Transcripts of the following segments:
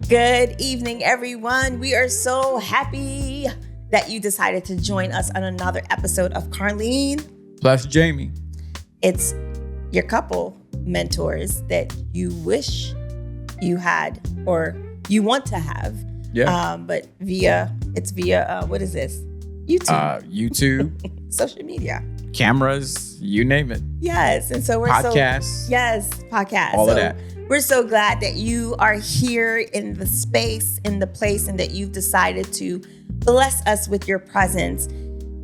Good evening, everyone. We are so happy that you decided to join us on another episode of Carlene plus Jamie. It's your couple mentors that you wish you had or you want to have. Yeah. But via what is this? YouTube. Social media. Cameras, you name it. Yes. And so we're podcasts. Podcasts. All of that. We're so glad that you are here in the space, in the place, and that you've decided to bless us with your presence.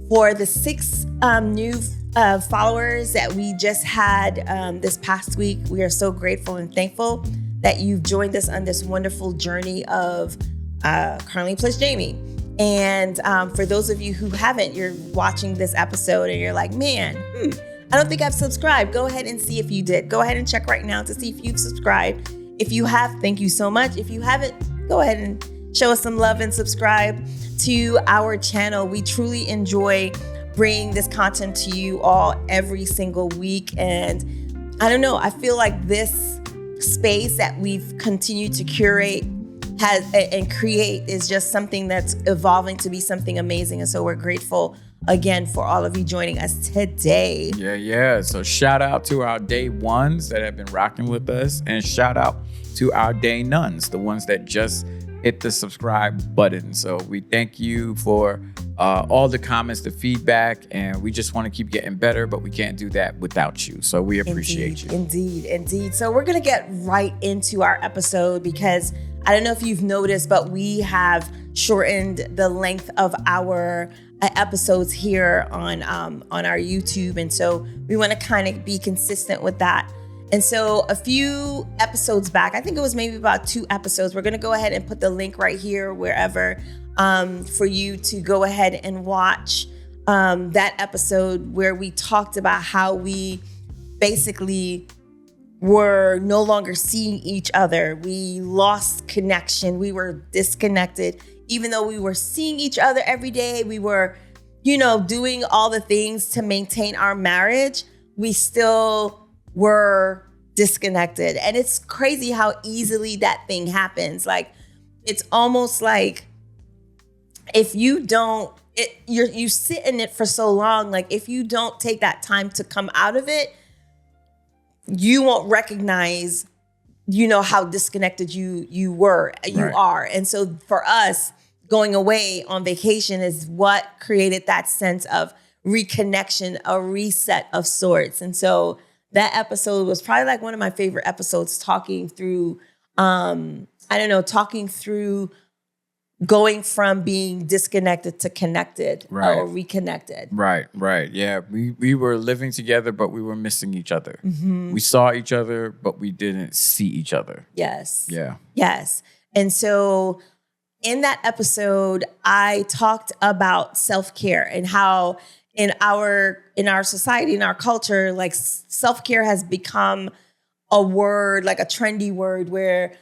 For the 6 new followers that we just had this past week, we are so grateful and thankful that you've joined us on this wonderful journey of Carlene plus Jamie. And for those of you who haven't, you're watching this episode and you're like, man, I don't think I've subscribed. Go ahead and see if you did. Go ahead and check right now to see if you've subscribed. If you have, thank you so much. If you haven't, go ahead and show us some love and subscribe to our channel. We truly enjoy bringing this content to you all every single week. And I don't know, I feel like this space that we've continued to curate and create is just something that's evolving to be something amazing. And so we're grateful again for all of you joining us today. Yeah. So shout out to our day ones that have been rocking with us, and shout out to our day nuns, the ones that just hit the subscribe button. So we thank you for all the comments, the feedback, and we just want to keep getting better, but we can't do that without you. So we appreciate you. Indeed. So we're going to get right into our episode because I don't know if you've noticed, but we have shortened the length of our episodes here on our YouTube. And so we want to kind of be consistent with that. And so a few episodes back, I think it was maybe about 2 episodes, we're going to go ahead and put the link right here, wherever, for you to go ahead and watch that episode where we talked about how we basically were no longer seeing each other. We lost connection. We were disconnected. Even though we were seeing each other every day, we were, doing all the things to maintain our marriage, we still were disconnected. And it's crazy how easily that thing happens. Like, it's almost like if you you sit in it for so long, like if you don't take that time to come out of it, you won't recognize, how disconnected you are. And so for us, going away on vacation is what created that sense of reconnection, a reset of sorts. And so that episode was probably like one of my favorite episodes, talking through, going from being disconnected to connected, or reconnected. Right. Yeah, we were living together, but we were missing each other. Mm-hmm. We saw each other, but we didn't see each other. Yes. Yeah. Yes. And so in that episode, I talked about self-care and how in our society, in our culture, like self-care has become a word, like a trendy word where,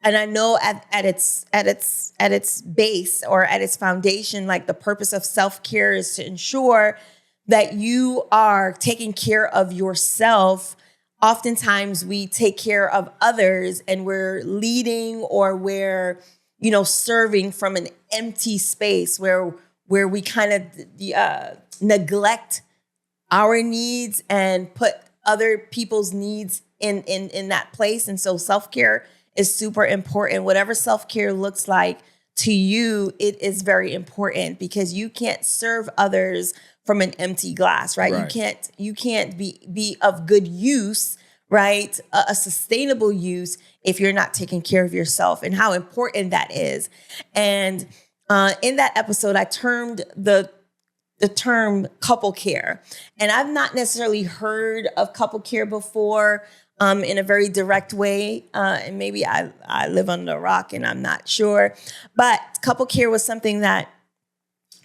and I know at its base or at its foundation, like the purpose of self-care is to ensure that you are taking care of yourself. Oftentimes we take care of others and we're leading or we're, serving from an empty space where we kind of neglect our needs and put other people's needs in that place. And so self-care is super important. Whatever self-care looks like to you, it is very important because you can't serve others from an empty glass, right? You can't be of good use, right? A sustainable use if you're not taking care of yourself, and how important that is. And in that episode, I termed the term couple care. And I've not necessarily heard of couple care before, in a very direct way. And maybe I live under a rock and I'm not sure. But couple care was something that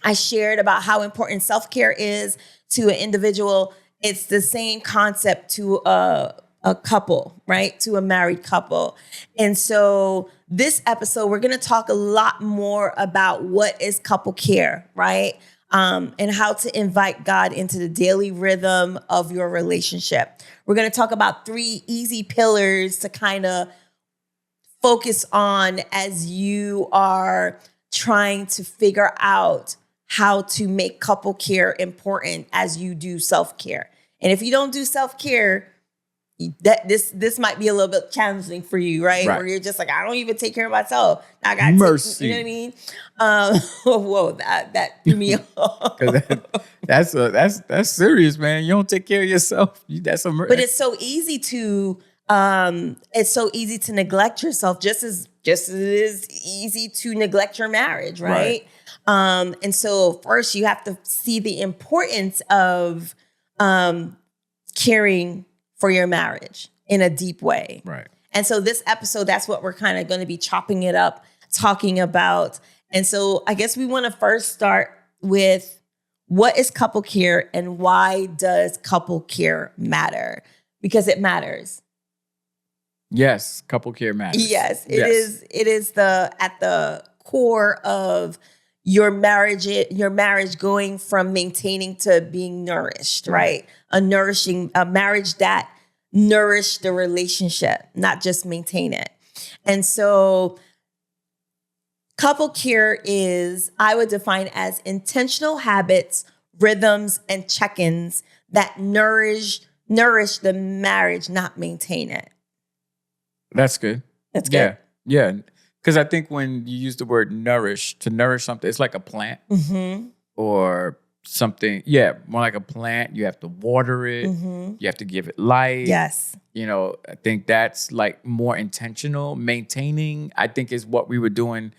I shared about how important self-care is to an individual. It's the same concept to a couple, right? To a married couple. And so this episode, we're going to talk a lot more about what is couple care, right? And how to invite God into the daily rhythm of your relationship. We're going to talk about 3 easy pillars to kind of focus on as you are trying to figure out how to make couple care important as you do self-care. And if you don't do self-care, that this might be a little bit challenging for you, right? Where you're just like, I don't even take care of myself. I got mercy. You know what I mean? Whoa, that threw me off. That's serious, man. You don't take care of yourself. That's a But it's so easy to neglect yourself, just as it is easy to neglect your marriage, right? And so first you have to see the importance of caring for your marriage in a deep way. Right. And so this episode, that's what we're kind of going to be chopping it up, talking about. And so I guess we want to first start with, what is couple care and why does couple care matter? Because it matters. Yes, couple care matters. Yes, it is. It is at the core of your marriage going from maintaining to being nourished, right? A marriage that nourish the relationship, not just maintain it. And so couple care is, I would define as intentional habits, rhythms, and check-ins that nourish the marriage, not maintain it. That's good. That's good. Yeah. Because I think when you use the word nourish, to nourish something, it's like a plant or something. Yeah, more like a plant. You have to water it. You have to give it light. Yes. I think that's like more intentional. Maintaining, I think, is what we were doing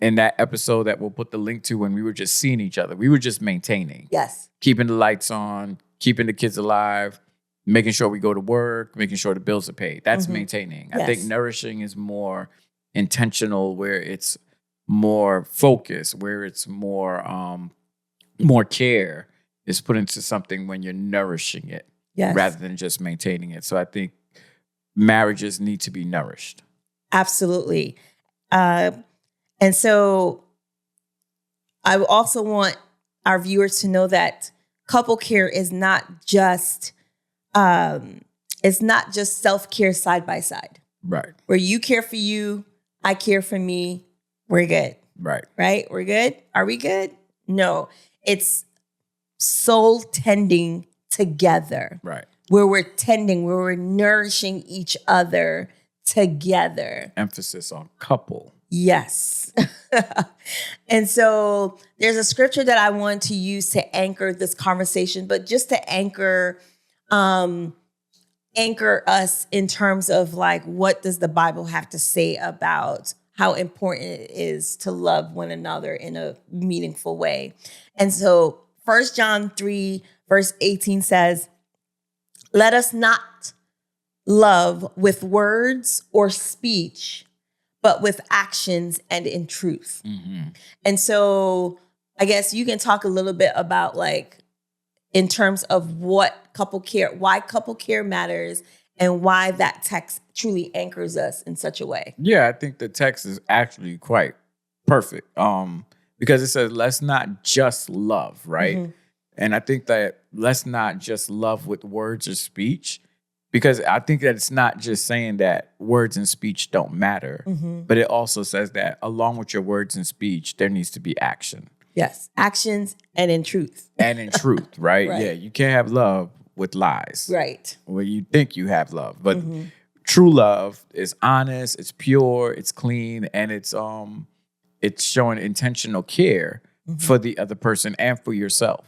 in that episode that we'll put the link to when we were just seeing each other. We were just maintaining. Yes. Keeping the lights on, keeping the kids alive, making sure we go to work, making sure the bills are paid. That's maintaining. Yes. I think nourishing is more intentional, where it's more focused, where it's more care is put into something when you're nourishing it rather than just maintaining it. So I think marriages need to be nourished. Absolutely. And so I also want our viewers to know that couple care is not just self-care side by side. Right. Where you care for you, I care for me, we're good. Right. Right? We're good? Are we good? No. It's soul tending together. Right. Where we're nourishing each other together. Emphasis on couple. Yes. And so there's a scripture that I want to use to anchor this conversation, but just to anchor us in terms of like, what does the Bible have to say about how important it is to love one another in a meaningful way. And so 1 John 3 verse 18 says, let us not love with words or speech, but with actions and in truth. And so I guess you can talk a little bit about, like, in terms of why couple care matters, and why that text truly anchors us in such a way. Yeah, I think the text is actually quite perfect. Because it says, let's not just love, right? And I think that let's not just love with words or speech, because I think that it's not just saying that words and speech don't matter, but it also says that along with your words and speech, there needs to be action. Yes, actions and in truth. And in truth, right? Yeah, you can't have love with lies. Right. Where you think you have love. But true love is honest, it's pure, it's clean, and it's showing intentional care for the other person and for yourself.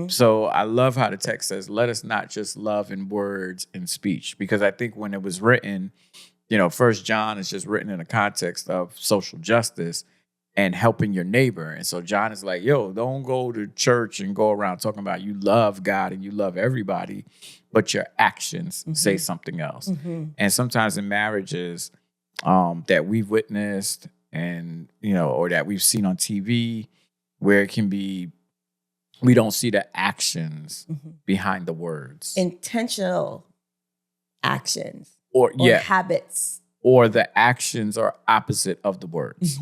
So I love how the text says, let us not just love in words and speech, because I think when it was written, 1 John is just written in a context of social justice and helping your neighbor. And so John is like, don't go to church and go around talking about you love God and you love everybody, but your actions say something else. And sometimes in marriages that we've witnessed and, or that we've seen on TV, where it can be, we don't see the actions behind the words. Intentional actions. Or habits. Or the actions are opposite of the words.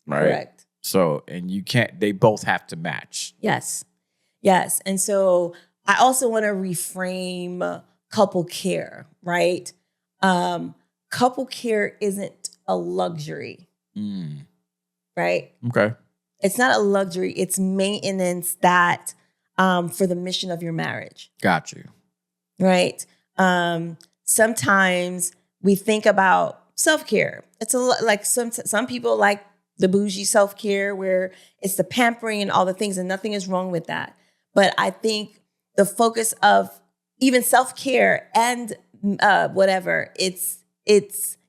Right? Correct. So, and they both have to match. Yes. And so I also want to reframe couple care, right? couple care isn't a luxury, right? Okay. It's not a luxury. It's maintenance that for the mission of your marriage. Got you. Right. Sometimes we think about self-care. It's like some people like the bougie self-care where it's the pampering and all the things, and nothing is wrong with that. But I think the focus of even self-care and whatever, it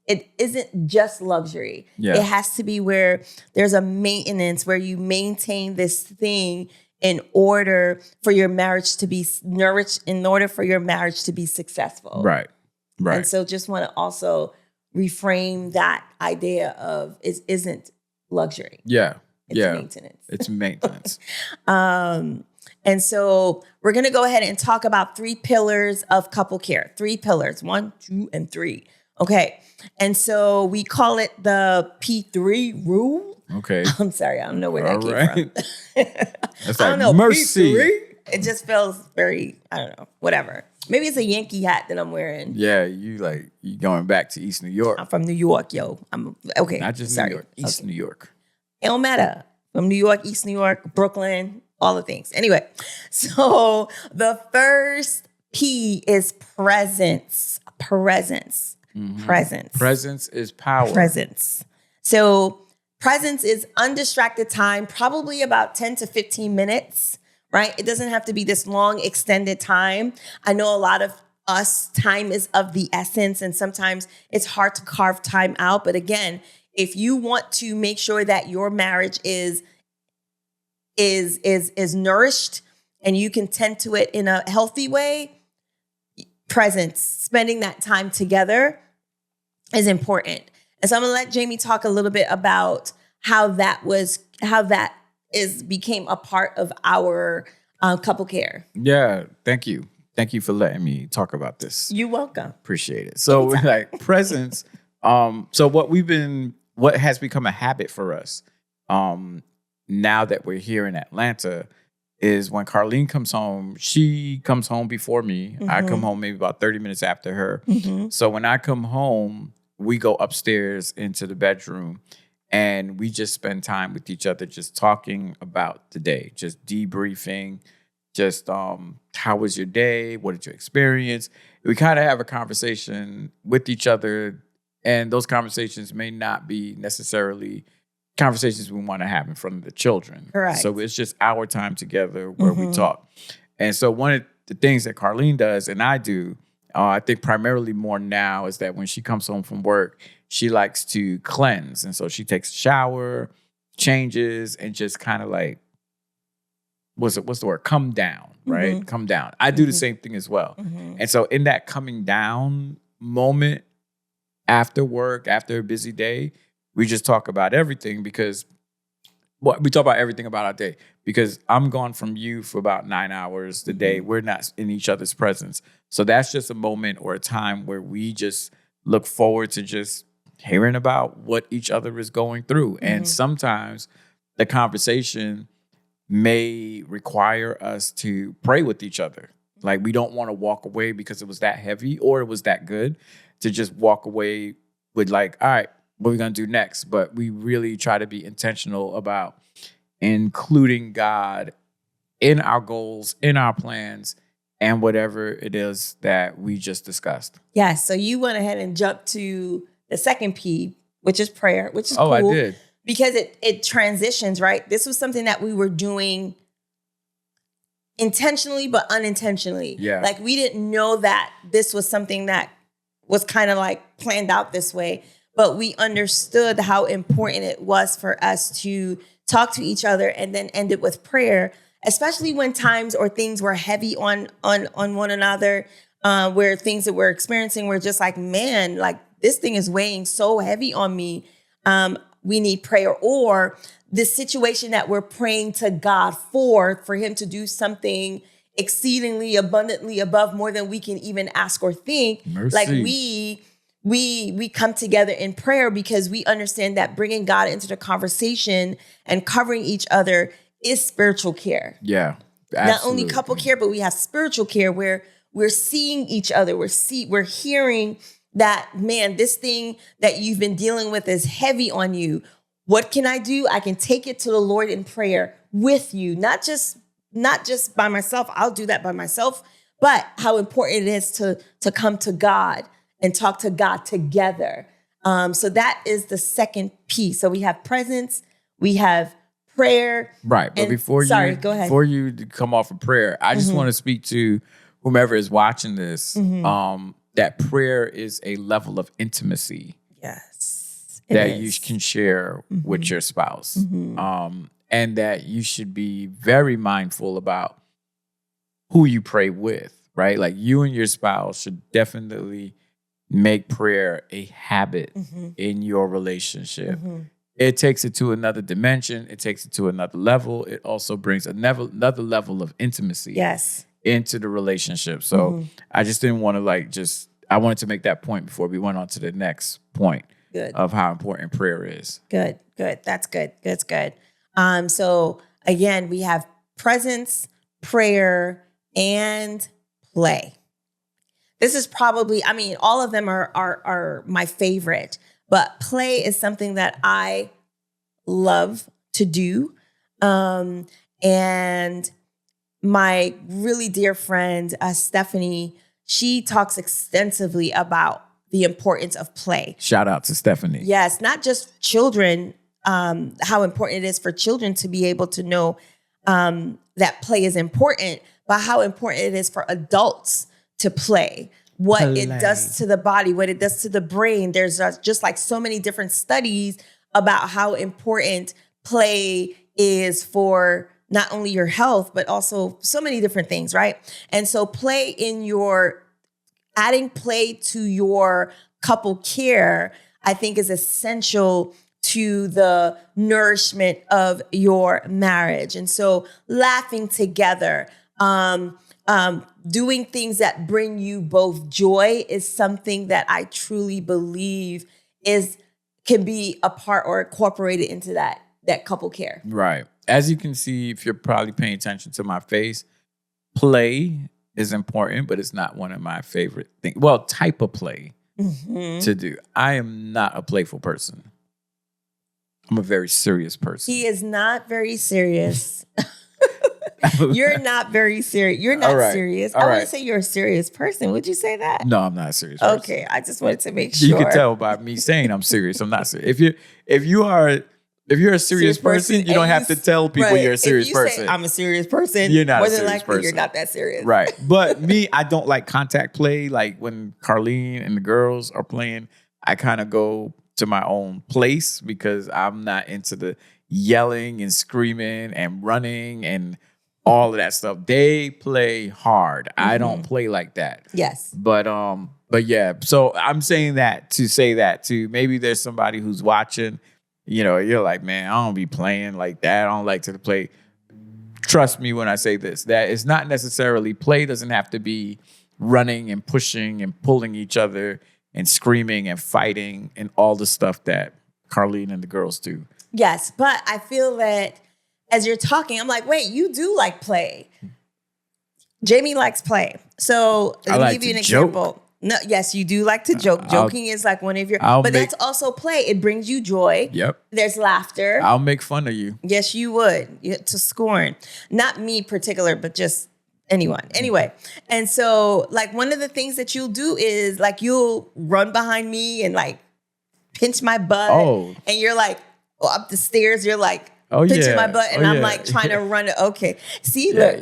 isn't just luxury. Yeah. It has to be where there's a maintenance, where you maintain this thing in order for your marriage to be nourished, in order for your marriage to be successful. Right. And so just want to also reframe that idea of it isn't luxury. Yeah. It's maintenance. It's maintenance. And so we're going to go ahead and talk about 3 pillars of couple care. 3 pillars, 1, 2, and 3. Okay. And so we call it the P3 rule. Okay. I'm sorry. I don't know where that came from. That's I like don't know. mercy. P3? It just feels very, I don't know, whatever. Maybe it's a Yankee hat that I'm wearing. Yeah, you going back to East New York. I'm from New York, yo. I'm okay. Not just sorry. New York, East New York. It don't matter. From New York, East New York, Brooklyn, all the things. Anyway, so the first P is presence. Presence. Mm-hmm. Presence. Presence is power. Presence. So presence is undistracted time, probably about 10 to 15 minutes, right? It doesn't have to be this long, extended time. I know a lot of us, time is of the essence, and sometimes it's hard to carve time out. But again, if you want to make sure that your marriage is nourished and you can tend to it in a healthy way, presence, spending that time together is important. And so I'm going to let Jamie talk a little bit about how that became a part of our couple care. Yeah, thank you. Thank you for letting me talk about this. You're welcome. Appreciate it. So like presence, so what has become a habit for us now that we're here in Atlanta is when Carlene comes home, she comes home before me. Mm-hmm. I come home maybe about 30 minutes after her. Mm-hmm. So when I come home, we go upstairs into the bedroom and we just spend time with each other, just talking about the day, just debriefing, just how was your day? What did you experience? We kind of have a conversation with each other, and those conversations may not be necessarily conversations we want to have in front of the children. Correct. So it's just our time together where we talk. And so one of the things that Carlene does and I do, I think primarily more now, is that when she comes home from work, she likes to cleanse. And so she takes a shower, changes, and just kind of like, what's the word? Come down, right? Mm-hmm. Come down. I do the same thing as well. Mm-hmm. And so in that coming down moment after work, after a busy day, we just talk about everything because we talk about everything about our day because I'm gone from you for about 9 hours the day. We're not in each other's presence. So that's just a moment or a time where we just look forward to just hearing about what each other is going through. Mm-hmm. And sometimes the conversation may require us to pray with each other. Like we don't want to walk away because it was that heavy or it was that good, to just walk away with like, all right, what are we going to do next? But we really try to be intentional about including God in our goals, in our plans, and whatever it is that we just discussed. Yeah, so you went ahead and jumped to the second P, which is prayer, which is cool. Oh, I did. Because it transitions, right? This was something that we were doing intentionally, but unintentionally. Yeah. Like we didn't know that this was something that was kind of like planned out this way. But we understood how important it was for us to talk to each other and then end it with prayer, especially when times or things were heavy on one another, where things that we're experiencing were just like, man, like this thing is weighing so heavy on me. We need prayer. Or the situation that we're praying to God for him to do something exceedingly abundantly above more than we can even ask or think. Mercy. Like we come together in prayer because we understand that bringing God into the conversation and covering each other is spiritual care. Yeah, absolutely. Not only couple care, but we have spiritual care where we're seeing each other. We're hearing that, man, this thing that you've been dealing with is heavy on you. What can I do? I can take it to the Lord in prayer with you, not just by myself. I'll do that by myself, but how important it is to come to God and talk to God together. So that is the second piece. So we have presence, we have prayer. Right. But Go ahead. Before you come off of prayer, I just want to speak to whomever is watching this, that prayer is a level of intimacy. Yes. That you can share with your spouse. And that you should be very mindful about who you pray with, right? Like you and your spouse should definitely make prayer a habit in your relationship. It takes it to another dimension. It takes it to another level. It also brings another level of intimacy into the relationship. So I just didn't want to I wanted to make that point before we went on to the next point of how important prayer is. Good. That's good. That's good. So again, we have presence, prayer, and play. This is probably, all of them are my favorite, but play is something that I love to do. And my really dear friend, Stephanie, she talks extensively about the importance of play. Shout out to Stephanie. Yes, not just children, how important it is for children to be able to know that play is important, but how important it is for adults to play. What it does to the body, what it does to the brain. There's just like so many different studies about how important play is for not only your health, but also so many different things, right? And so adding play to your couple care, I think is essential to the nourishment of your marriage. And so laughing together, doing things that bring you both joy is something that I truly believe can be a part or incorporated into that couple care. Right. As you can see, if you're probably paying attention to my face, play is important, but it's not one of my favorite things. Well, type of play to do. I am not a playful person. I'm a very serious person. He is not very serious. You're not very serious. You're not serious. I wouldn't say you're a serious person. Would you say that? No, I'm not a serious person. Okay, I just wanted to make sure. You can tell by me saying I'm serious. I'm not serious. If you're a serious person, you don't have to tell people you're a serious person. Say I'm a serious person. You're not more a than serious likely person. You're not that serious. Right. But me, I don't like contact play. Like when Carlene and the girls are playing, I kind of go to my own place because I'm not into the yelling and screaming and running and all of that stuff. They play hard. I don't play like that. Yes. But yeah. So I'm saying that to say that to maybe there's somebody who's watching. You know, you're like, man, I don't be playing like that. I don't like to play. Trust me when I say this, that it's not necessarily play doesn't have to be running and pushing and pulling each other and screaming and fighting and all the stuff that Carlene and the girls do. Yes, but I feel that as you're talking, I'm like, wait, you do like play. Jamie likes play. So let me give you an example. No, yes, you do like to joke. Joking is like one of your, that's also play. It brings you joy. Yep. There's laughter. I'll make fun of you. Yes, you would. To scorn. Not me particular, but just anyone. Anyway. And so like one of the things that you'll do is like you'll run behind me and like pinch my butt. Oh. And you're like up the stairs. You're like, pinching my butt, and I'm like trying to run it. Okay, see, look,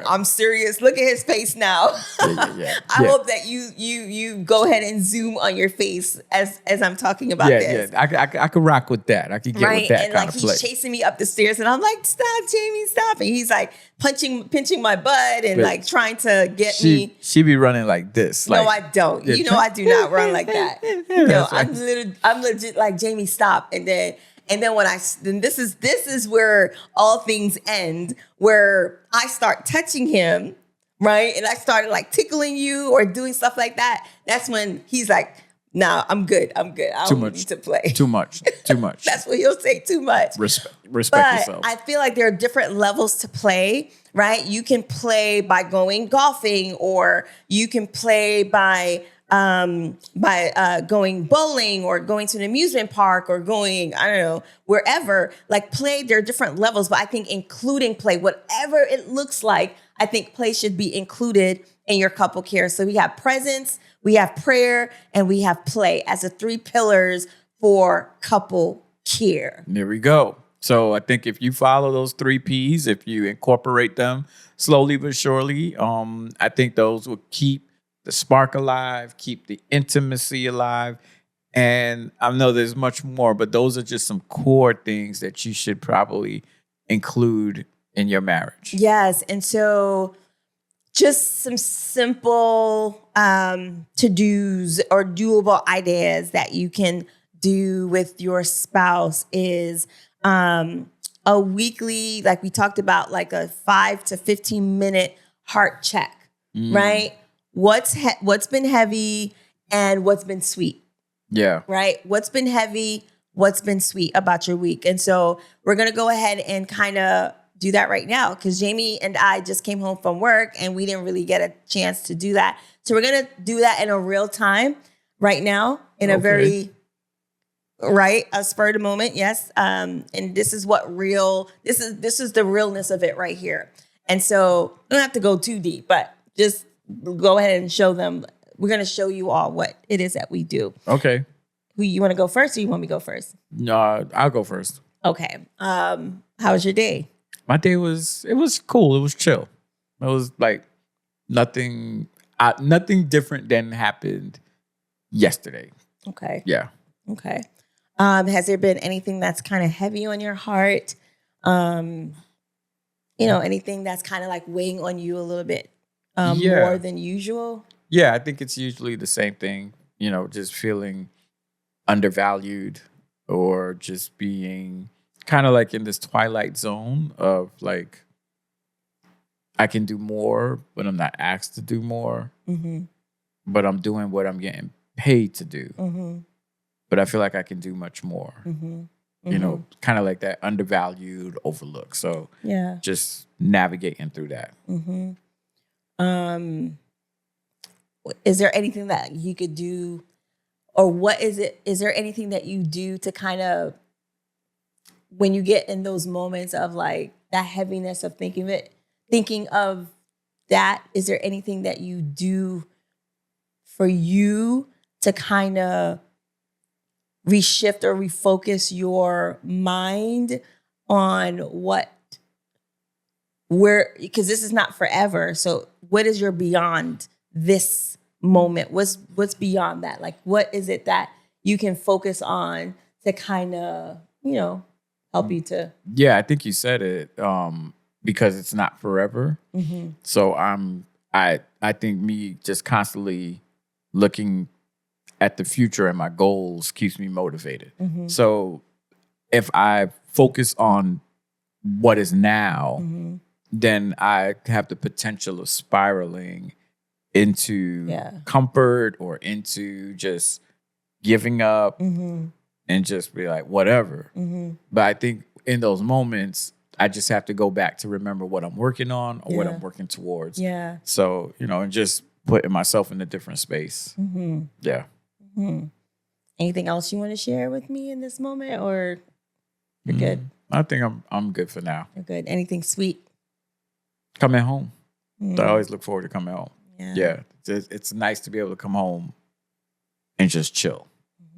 I'm serious. Look at his face now. I hope that you go ahead and zoom on your face as I'm talking about this. Yeah, I could rock with that. I could get with that and kind like of play. He's chasing me up the stairs, and I'm like, "Stop, Jamie, stop!" And he's like pinching my butt and like trying to get me. She be running like this. No, I don't. You know, I do not run like that. No, I'm legit like, Jamie, stop, and then this is where all things end, where I start touching him, right? And I started like tickling you or doing stuff like that. That's when he's like, nah, I'm good. I don't need to play. Too much. That's what he'll say, too much. Respect yourself. I feel like there are different levels to play, right? You can play by going golfing, or you can play by by going bowling or going to an amusement park or going, I don't know, wherever. Like play, there are different levels, but I think including play, whatever it looks like, I think play should be included in your couple care. So we have presence, we have prayer, and we have play as the 3 pillars for couple care. There we go. So I think if you follow those 3 P's, if you incorporate them slowly but surely, I think those will keep the spark alive, keep the intimacy alive. And I know there's much more, but those are just some core things that you should probably include in your marriage. Yes. And so just some simple to-dos or doable ideas that you can do with your spouse is a weekly, like we talked about, like a 5 to 15 minute heart check, right? What's been heavy and what's been sweet. Yeah. Right? What's been heavy, what's been sweet about your week. And so we're going to go ahead and kind of do that right now because Jamie and I just came home from work and we didn't really get a chance to do that. So we're going to do that in a real time right now in a very, a spur of the moment. Yes. And this is this is the realness of it right here. And so we don't have to go too deep, but just go ahead and show them. We're going to show you all what it is that we do. Okay. You want to go first or you want me to go first? No, I'll go first. Okay. How was your day? My day was cool. It was chill. It was like nothing different than happened yesterday. Okay. Yeah. Okay. Has there been anything that's kind of heavy on your heart? Anything that's kind of like weighing on you a little bit more than usual? Yeah, I think it's usually the same thing, just feeling undervalued or just being kind of like in this twilight zone of like, I can do more, but I'm not asked to do more. Mm-hmm. But I'm doing what I'm getting paid to do. Mm-hmm. But I feel like I can do much more. Mm-hmm. Mm-hmm. Kind of like that undervalued, overlooked. So just navigating through that. Mm-hmm. Is there anything that you could do, or what is it? Is there anything that you do to kind of, when you get in those moments of like that heaviness of thinking of that, is there anything that you do for you to kind of reshift or refocus your mind on because this is not forever. So what is your beyond this moment? What's beyond that? Like, what is it that you can focus on to kind of, help you to? Yeah, I think you said it, because it's not forever. Mm-hmm. So I think me just constantly looking at the future and my goals keeps me motivated. Mm-hmm. So if I focus on what is now, mm-hmm. then I have the potential of spiraling into comfort or into just giving up mm-hmm. and just be like, whatever. Mm-hmm. But I think in those moments, I just have to go back to remember what I'm working on or what I'm working towards. Yeah. So, and just putting myself in a different space. Mm-hmm. Yeah. Mm-hmm. Anything else you want to share with me in this moment, or you're good? I think I'm good for now. You're good. Anything sweet? Coming home. I always look forward to coming home. Yeah. It's nice to be able to come home and just chill.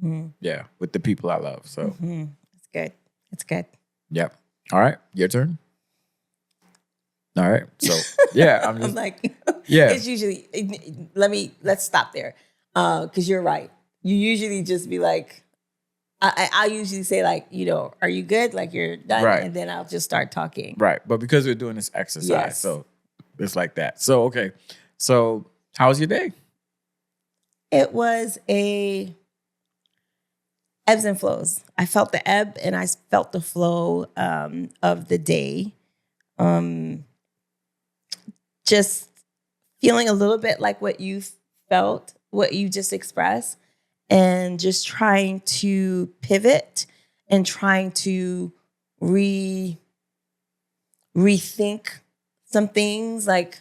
Mm-hmm. Yeah, with the people I love. So it's good. It's good. Yep. All right, your turn. All right. So I'm just I'm like, it's usually. Let's stop there, because you're right. You usually just be like, I usually say like, are you good? Like you're done, right. And then I'll just start talking. Right, but because we're doing this exercise, so it's like that. So okay, so how was your day? It was a ebbs and flows. I felt the ebb and I felt the flow of the day. Just feeling a little bit like what you felt, what you just expressed, and just trying to pivot and trying to rethink some things, like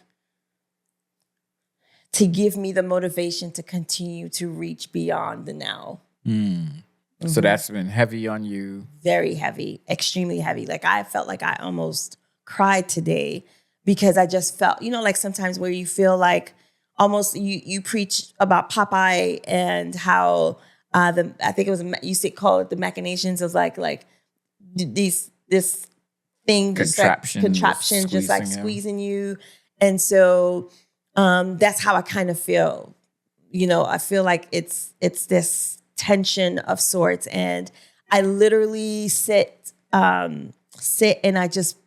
to give me the motivation to continue to reach beyond the now. So that's been heavy on you. Very heavy, extremely heavy. Like I felt like I almost cried today because I just felt, like sometimes where you feel like almost you preach about Popeye and how I think it was, you say call it the machinations of like this thing, contraption just like squeezing you. And so that's how I kind of feel. I feel like it's this tension of sorts, and I literally sit and I just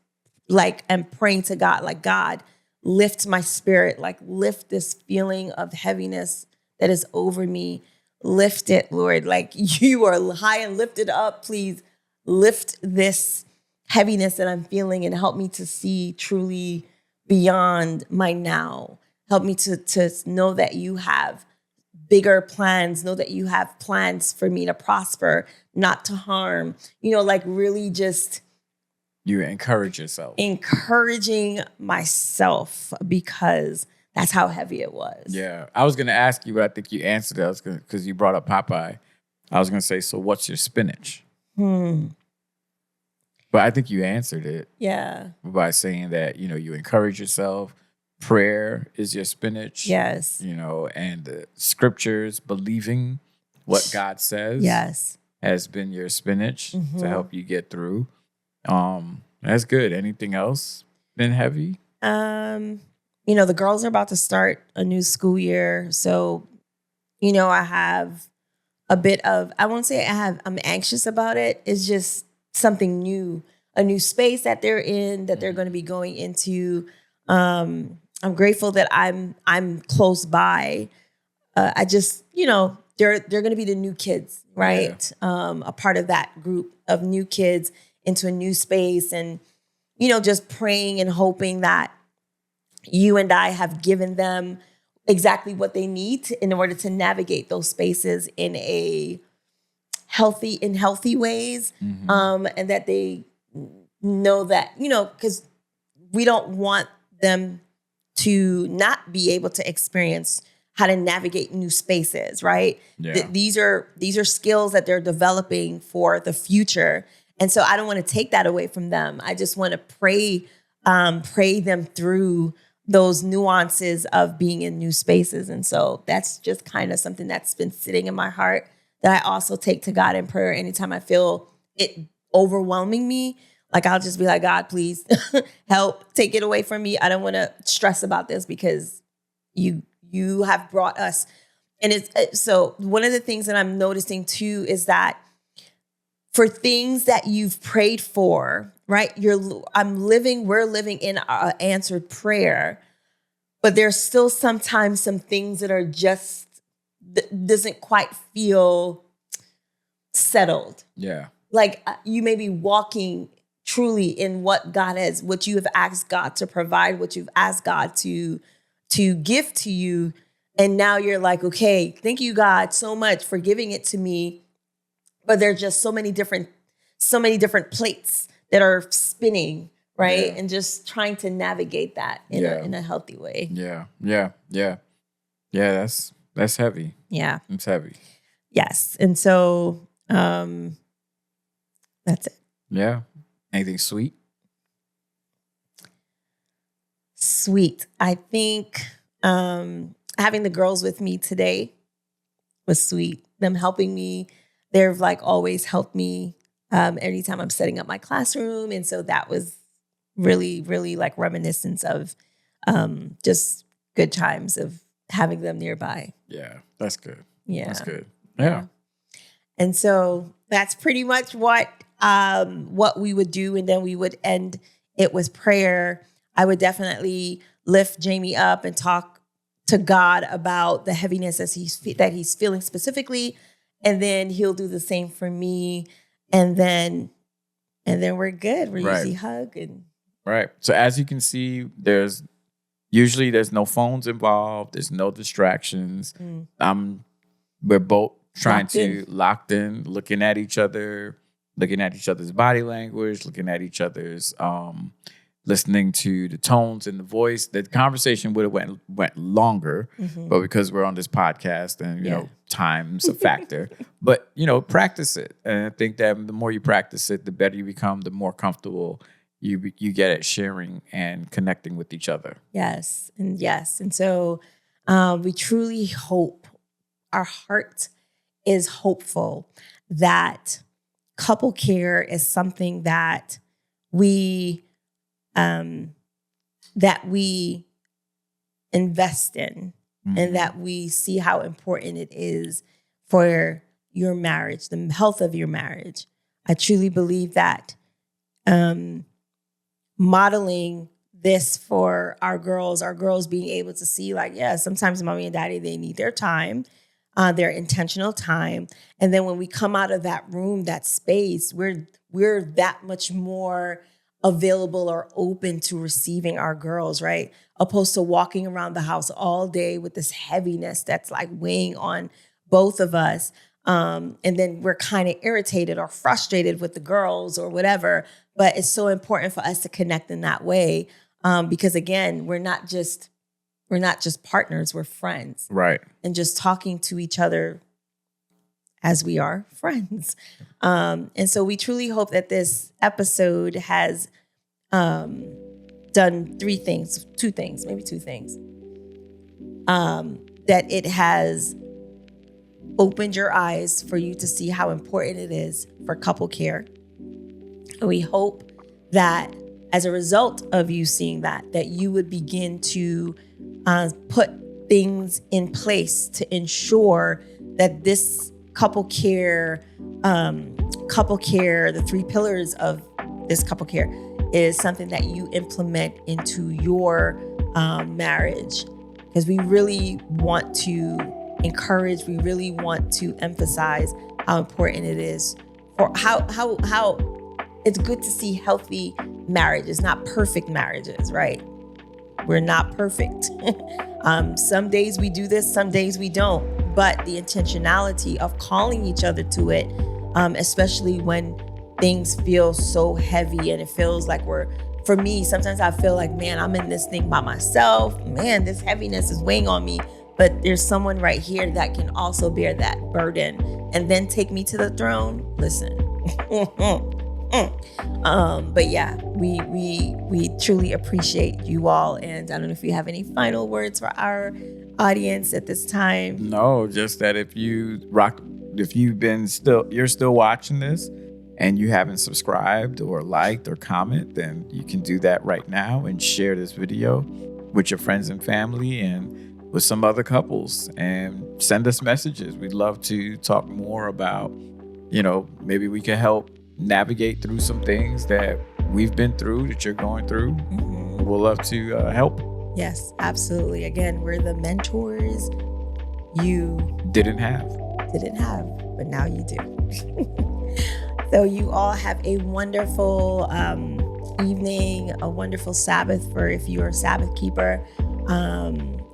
like am praying to God, like, God, lift my spirit, like lift this feeling of heaviness that is over me. Lift it, Lord. Like you are high and lifted up. Please lift this heaviness that I'm feeling and help me to see truly beyond my now. Help me to know that you have bigger plans, know that you have plans for me to prosper, not to harm, like really just you encourage yourself. Encouraging myself, because that's how heavy it was. Yeah. I was going to ask you, but I think you answered it. Because you brought up Popeye. I was going to say, so what's your spinach? But I think you answered it. Yeah. By saying that, you encourage yourself. Prayer is your spinach. Yes. And the scriptures, believing what God says. Yes. Has been your spinach to help you get through. That's good. Anything else been heavy? The girls are about to start a new school year. So, I have a bit of, I won't say I'm anxious about it. It's just something new, a new space that they're in, that they're going to be going into. I'm grateful that I'm close by. I just, they're going to be the new kids, right? Yeah. A part of that group of new kids into a new space, and, just praying and hoping that you and I have given them exactly what they need in order to navigate those spaces in healthy ways. And that they know that, because we don't want them to not be able to experience how to navigate new spaces, right? Yeah. These are skills that they're developing for the future. And so I don't want to take that away from them. I just want to pray them through those nuances of being in new spaces. And so that's just kind of something that's been sitting in my heart that I also take to God in prayer anytime I feel it overwhelming me. Like I'll just be like, God, please help, take it away from me. I don't want to stress about this because you have brought us. And so one of the things that I'm noticing too is that for things that you've prayed for, right? We're living in an answered prayer, but there's still sometimes some things that are just, doesn't quite feel settled. Yeah. Like you may be walking truly in what you have asked God to provide, what you've asked God to give to you. And now you're like, okay, thank you, God, so much for giving it to me. But there's just so many different plates that are spinning, right? Yeah. And just trying to navigate that in a healthy way. Yeah. That's heavy. Yeah. It's heavy. Yes. And so that's it. Yeah. Anything sweet? Sweet. I think having the girls with me today was sweet. Them helping me. They've like always helped me anytime I'm setting up my classroom. And so that was really, really like reminiscence of just good times of having them nearby. Yeah, that's good. Yeah. That's good. Yeah. And so that's pretty much what we would do. And then we would end it with prayer. I would definitely lift Jamie up and talk to God about the heaviness that he's feeling specifically. And then he'll do the same for me. And then we're good. We usually hug and right. So as you can see, there's no phones involved. There's no distractions. We're both locked in, looking at each other, looking at each other's body language, looking at each other's listening to the tones and the voice. The conversation would have went longer, but because we're on this podcast and you know time's a factor. But you know, practice it, and I think that the more you practice it, the better you become, the more comfortable you get at sharing and connecting with each other. Yes, and so we truly hope, our heart is hopeful that couple care is something that we invest in, and that we see how important it is for your marriage, the health of your marriage. I truly believe that modeling this for our girls being able to see, like, yeah, sometimes mommy and daddy, they need their time, their intentional time. And then when we come out of that room, that space, we're that much more available or open to receiving our girls, right? Opposed to walking around the house all day with this heaviness that's like weighing on both of us. And then we're kind of irritated or frustrated with the girls or whatever. But it's so important for us to connect in that way. Because again, we're not just partners, we're friends. Right. And just talking to each other as we are friends. And so we truly hope that this episode has done two things. That it has opened your eyes for you to see how important it is for couple care. And we hope that as a result of you seeing that you would begin to put things in place to ensure that this couple care, the 3 pillars of this couple care is something that you implement into your marriage. Because we really want to encourage, we really want to emphasize how important it is, or how it's good to see healthy marriages, not perfect marriages, right? We're not perfect. Some days we do this, some days we don't. But the intentionality of calling each other to it, especially when things feel so heavy and it feels like for me, sometimes I feel like, man, I'm in this thing by myself. Man, this heaviness is weighing on me. But there's someone right here that can also bear that burden and then take me to the throne. Listen. But yeah, we truly appreciate you all. And I don't know if you have any final words for our audience at this time. No, just that if you're still watching this and you haven't subscribed or liked or comment, then you can do that right now and share this video with your friends and family and with some other couples, and send us messages. We'd love to talk more about, maybe we can help navigate through some things that we've been through, that you're going through. Mm-hmm. We'll love to help. Yes, absolutely. Again, we're the mentors you didn't have, but now you do. So you all have a wonderful evening, a wonderful Sabbath for if you're a Sabbath keeper.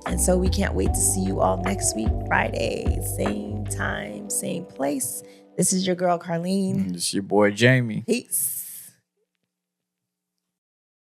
And so we can't wait to see you all next week, Friday, same time, same place. This is your girl, Carlene. It's your boy, Jamie. Peace.